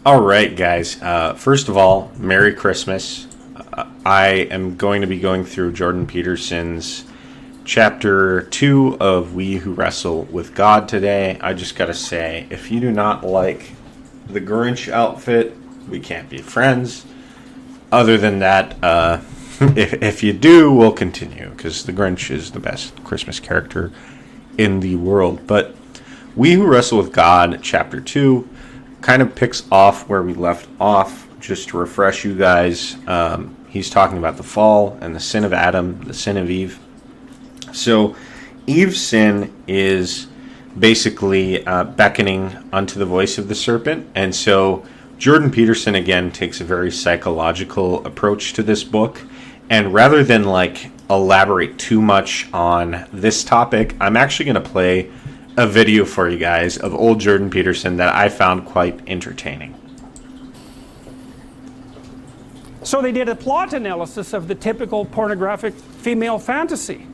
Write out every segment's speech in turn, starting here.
All right, guys. First of all, Merry Christmas. I am going to be going through Jordan Peterson's chapter 2 of We Who Wrestle with God today. I just got to say, if you do not like the Grinch outfit, we can't be friends. Other than that, if you do, we'll continue, because the Grinch is the best Christmas character in the world. But We Who Wrestle with God, chapter 2, kind of picks off where we left off. Just to refresh you guys, he's talking about the fall and the sin of Adam, the sin of Eve. So Eve's sin is basically beckoning unto the voice of the serpent. And so Jordan Peterson, again, takes a very psychological approach to this book. And rather than elaborate too much on this topic, I'm actually going to play a video for you guys of old Jordan Peterson that I found quite entertaining. So they did a plot analysis of the typical pornographic female fantasy.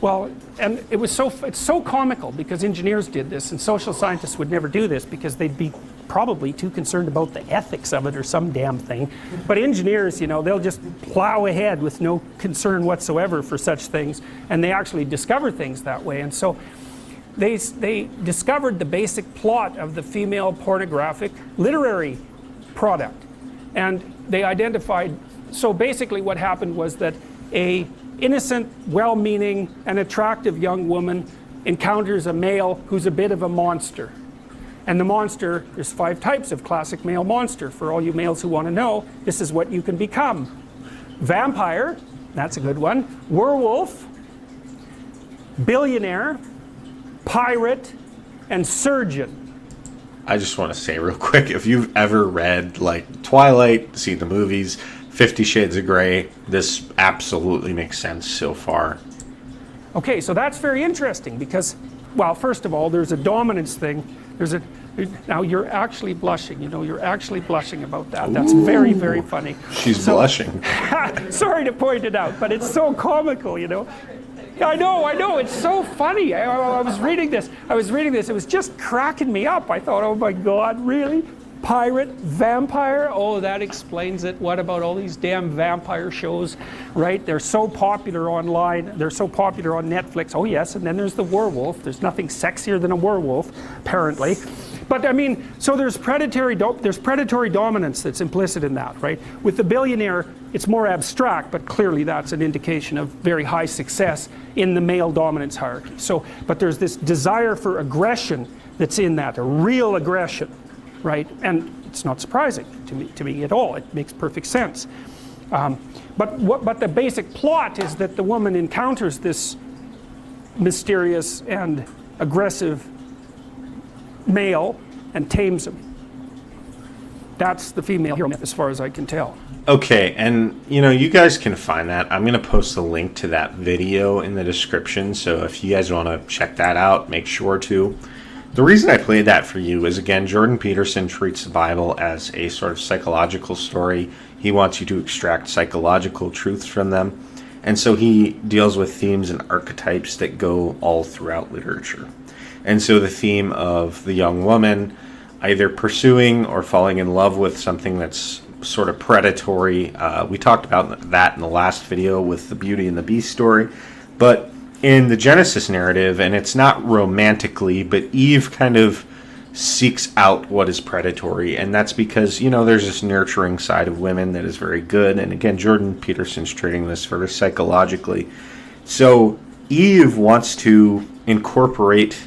Well, and it's so comical because engineers did this and social scientists would never do this because they'd be probably too concerned about the ethics of it or some damn thing. But engineers, they'll just plow ahead with no concern whatsoever for such things, and they actually discover things that way. And so they discovered the basic plot of the female pornographic literary product. And they identified, so basically what happened was that a innocent, well-meaning, and attractive young woman encounters a male who's a bit of a monster. And the monster, there's 5 types of classic male monster. For all you males who want to know, this is what you can become. Vampire, that's a good one. Werewolf, billionaire, pirate, and surgeon. I just want to say real quick, if you've ever read Twilight, seen the movies, 50 Shades of Grey, this absolutely makes sense so far. Okay, so that's very interesting because, well, first of all, there's a dominance thing. Now you're actually blushing, you're actually blushing about that. That's very, very funny. She's blushing. Sorry to point it out, but it's so comical, I know, it's so funny. I was reading this, it was just cracking me up. I thought, oh my God, really? Pirate, vampire, oh, that explains it. What about all these damn vampire shows, right? They're so popular online, they're so popular on Netflix. Oh yes, and then there's the werewolf. There's nothing sexier than a werewolf, apparently. But I mean, so there's predatory dominance that's implicit in that, right? With the billionaire, it's more abstract, but clearly that's an indication of very high success in the male dominance hierarchy. So, but there's this desire for aggression that's in that, a real aggression, right? And it's not surprising to me at all. It makes perfect sense. But the basic plot is that the woman encounters this mysterious and aggressive male and tames him. That's the female hero myth as far as I can tell. Okay, and you guys can find that. I'm going to post a link to that video in the description, so if you guys want to check that out, make sure to. The reason I played that for you is, again, Jordan Peterson treats the Bible as a sort of psychological story. He wants you to extract psychological truths from them, and so he deals with themes and archetypes that go all throughout literature. And so the theme of the young woman either pursuing or falling in love with something that's sort of predatory. We talked about that in the last video with the Beauty and the Beast story. But in the Genesis narrative, and it's not romantically, but Eve kind of seeks out what is predatory. And that's because, there's this nurturing side of women that is very good. And again, Jordan Peterson's treating this very psychologically. So Eve wants to incorporate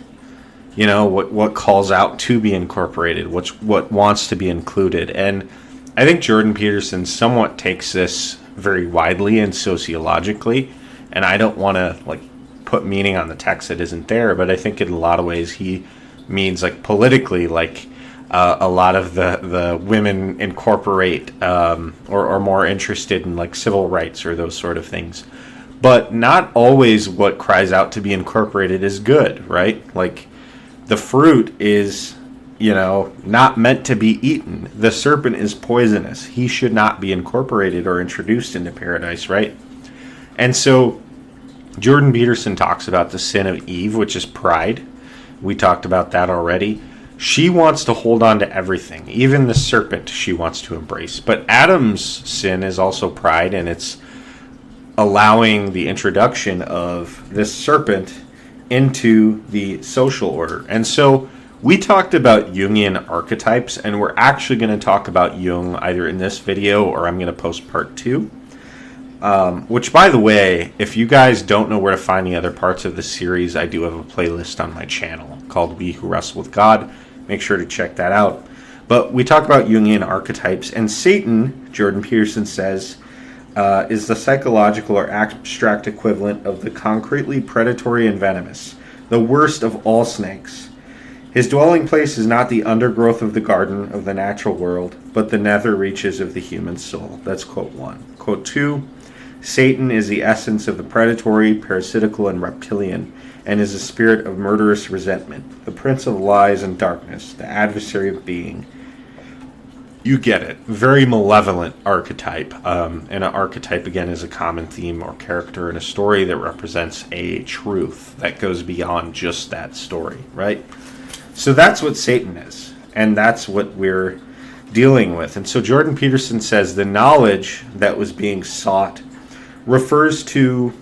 what calls out to be incorporated, what wants to be included. And I think Jordan Peterson somewhat takes this very widely and sociologically, and I don't want to put meaning on the text that isn't there, but I think in a lot of ways he means politically, a lot of the women incorporate or are more interested in civil rights or those sort of things. But not always what cries out to be incorporated is good, right? The fruit is, not meant to be eaten. The serpent is poisonous. He should not be incorporated or introduced into paradise, right? And so Jordan Peterson talks about the sin of Eve, which is pride. We talked about that already. She wants to hold on to everything, even the serpent she wants to embrace. But Adam's sin is also pride, and it's allowing the introduction of this serpent into the social order. And so we talked about Jungian archetypes, and we're actually going to talk about Jung either in this video or I'm going to post part 2. Which, by the way, if you guys don't know where to find the other parts of the series, I do have a playlist on my channel called We Who Wrestle with God. Make sure to check that out. But we talk about Jungian archetypes, and Satan, Jordan Peterson says, is the psychological or abstract equivalent of the concretely predatory and venomous, the worst of all snakes. His dwelling place is not the undergrowth of the garden of the natural world, but the nether reaches of the human soul. That's quote 1. Quote 2, Satan is the essence of the predatory, parasitical, and reptilian, and is a spirit of murderous resentment, the prince of lies and darkness, the adversary of being. You get it. Very malevolent archetype. And an archetype, again, is a common theme or character in a story that represents a truth that goes beyond just that story, right? So that's what Satan is, and that's what we're dealing with. And so Jordan Peterson says the knowledge that was being sought refers to,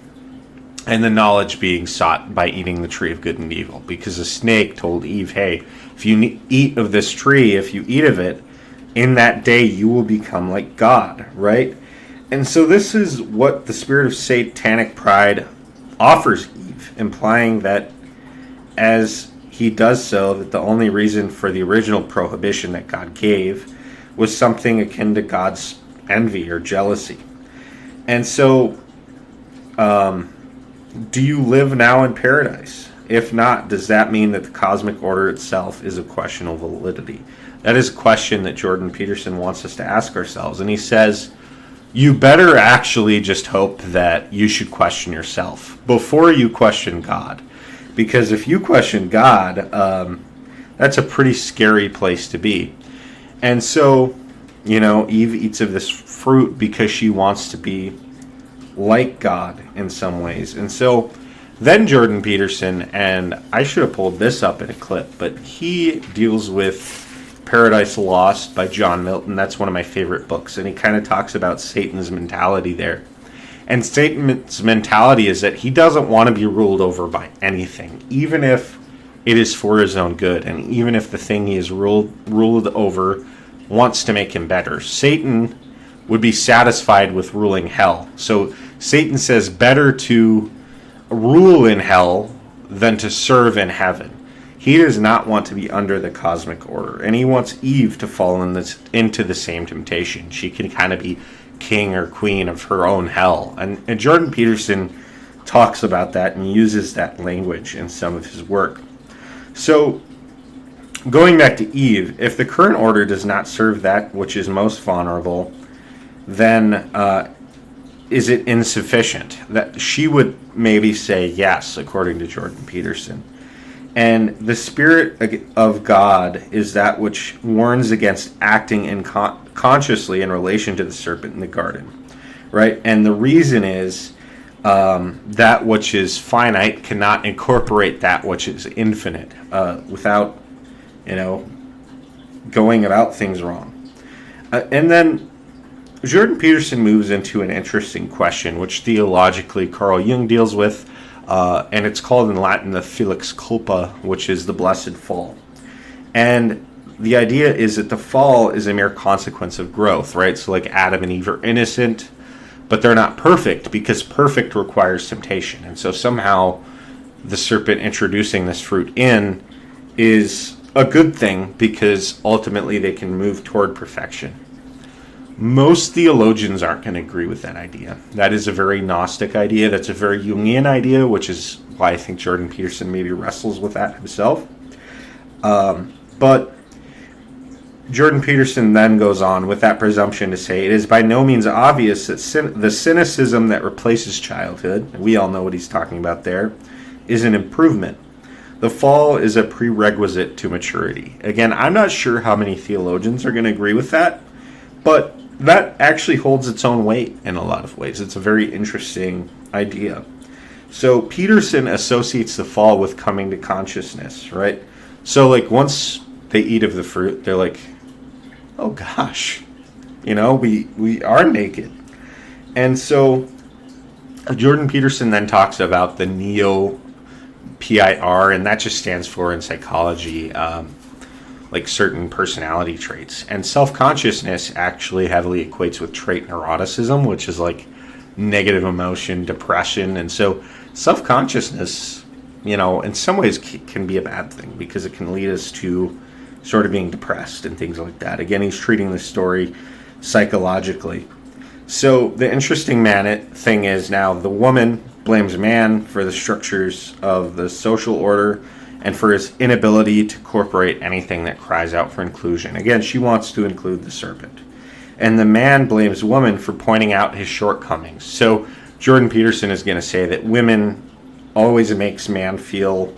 and the knowledge being sought by eating the tree of good and evil, because the snake told Eve, hey, if you eat of this tree, if you eat of it, in that day you will become like God, right? And so this is what the spirit of satanic pride offers Eve, implying that as he does so, that the only reason for the original prohibition that God gave was something akin to God's envy or jealousy. And so, do you live now in paradise? If not, does that mean that the cosmic order itself is of questionable validity? That is a question that Jordan Peterson wants us to ask ourselves. And he says, you better actually just hope that you should question yourself before you question God. Because if you question God, that's a pretty scary place to be. And so, Eve eats of this fruit because she wants to be like God in some ways. And so then Jordan Peterson, and I should have pulled this up in a clip, but he deals with Paradise Lost by John Milton. That's one of my favorite books. And he kind of talks about Satan's mentality there. And Satan's mentality is that he doesn't want to be ruled over by anything, even if it is for his own good, and even if the thing he is ruled over wants to make him better. Satan would be satisfied with ruling hell. So Satan says better to rule in hell than to serve in heaven. He does not want to be under the cosmic order, and he wants Eve to fall into the same temptation. She can kind of be king or queen of her own hell. And Jordan Peterson talks about that and uses that language in some of his work. So, going back to Eve, if the current order does not serve that which is most vulnerable, then is it insufficient? That she would maybe say yes, according to Jordan Peterson. And the Spirit of God is that which warns against acting consciously in relation to the serpent in the garden, right? And the reason is that which is finite cannot incorporate that which is infinite without, going about things wrong. And then Jordan Peterson moves into an interesting question, which theologically Carl Jung deals with, and it's called in Latin the felix culpa, which is the blessed fall. And the idea is that the fall is a mere consequence of growth, right? So like Adam and Eve are innocent, but they're not perfect, because perfect requires temptation. And so somehow the serpent introducing this fruit in is a good thing, because ultimately they can move toward perfection. Most theologians aren't going to agree with that idea. That is a very Gnostic idea. That's a very Jungian idea, which is why I think Jordan Peterson maybe wrestles with that himself. But Jordan Peterson then goes on with that presumption to say, it is by no means obvious that the cynicism that replaces childhood, and we all know what he's talking about there, is an improvement. The fall is a prerequisite to maturity. Again, I'm not sure how many theologians are going to agree with that, but that actually holds its own weight in a lot of ways. It's a very interesting idea. So Peterson associates the fall with coming to consciousness, right? So like once they eat of the fruit, they're like, oh gosh, we are naked. And so Jordan Peterson then talks about the neo-PIR, and that just stands for in psychology, like certain personality traits. And self-consciousness actually heavily equates with trait neuroticism, which is like negative emotion, depression. And so self-consciousness, in some ways can be a bad thing because it can lead us to sort of being depressed and things like that. Again, he's treating this story psychologically. So the interesting thing is now the woman blames man for the structures of the social order and for his inability to incorporate anything that cries out for inclusion. Again, she wants to include the serpent. And the man blames woman for pointing out his shortcomings. So Jordan Peterson is going to say that women always makes man feel,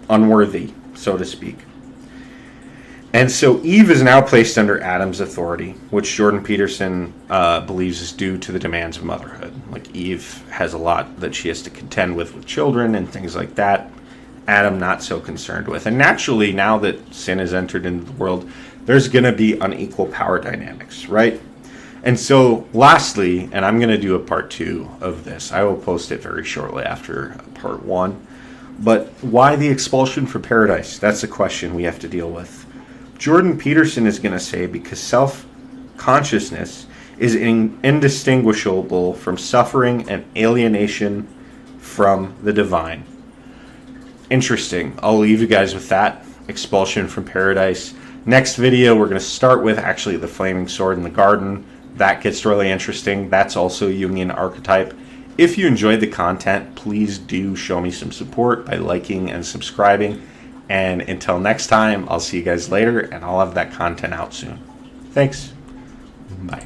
unworthy, so to speak. And so Eve is now placed under Adam's authority, which Jordan Peterson believes is due to the demands of motherhood. Like Eve has a lot that she has to contend with children and things like that. Adam not so concerned with. And naturally, now that sin has entered into the world, there's going to be unequal power dynamics, right? And so lastly, and I'm going to do a part 2 of this. I will post it very shortly after part 1. But why the expulsion from paradise? That's the question we have to deal with. Jordan Peterson is going to say because self-consciousness is indistinguishable from suffering and alienation from the divine. Interesting. I'll leave you guys with that. Expulsion from paradise. Next video, we're going to start with actually the flaming sword in the garden. That gets really interesting. That's also a Jungian archetype. If you enjoyed the content, please do show me some support by liking and subscribing. And until next time, I'll see you guys later, and I'll have that content out soon. Thanks. Bye.